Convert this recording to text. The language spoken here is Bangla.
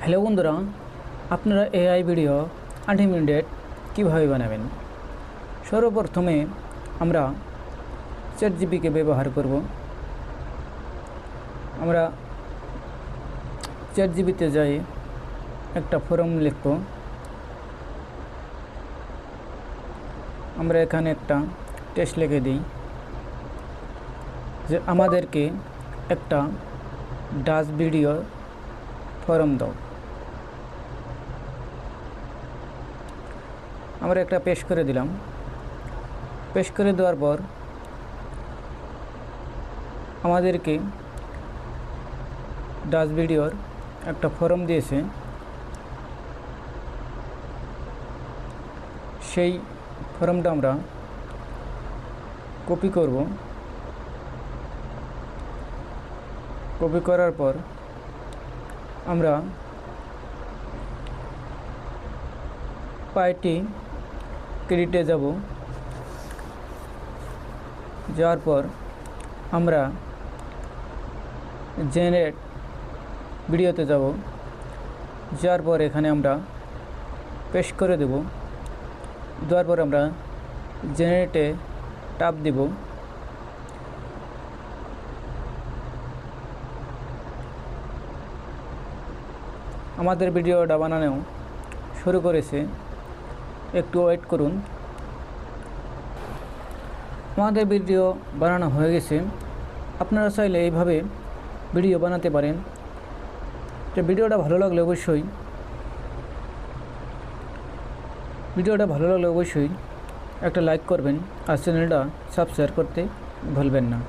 হ্যালো বন্ধুরা, আপনারা এআই ভিডিও আনলিমিটেড কীভাবে বানাবেন। সর্বপ্রথমে আমরা চ্যাটজিপিটিকে ব্যবহার করব। আমরা চ্যাটজিপিটিতে যাই, একটা ফর্ম লিখব। আমরা এখানে একটা টেক্সট লিখে দিই যে আমাদেরকে একটা ডাস ভিডিও ফর্ম দাও। আমরা একটা পেশ করে দিলাম। পেশ করে দেওয়ার পর আমাদেরকে ডাস ভিডিওর একটা ফর্ম দিয়েছে, সেই ফর্মটা আমরা কপি করব। কপি করার পর আমরা পাইটি ক্রেডিটে যাব। যাওয়ার পর আমরা জেনারেট ভিডিওতে যাব। যাওয়ার পর এখানে আমরা পেস্ট করে দেব। দেওয়ার পর আমরা জেনারেটে ট্যাপ দেব। আমাদের ভিডিওটা বানানো শুরু করেছে, একটু ওয়েট করুন। আমাদের ভিডিও বানানো হয়ে গেছে। আপনারা চাইলে এইভাবে ভিডিও বানাতে পারেন। তো ভিডিওটা ভালো লাগলে অবশ্যই একটা লাইক করবেন আর চ্যানেলটা সাবস্ক্রাইব করতে ভুলবেন না।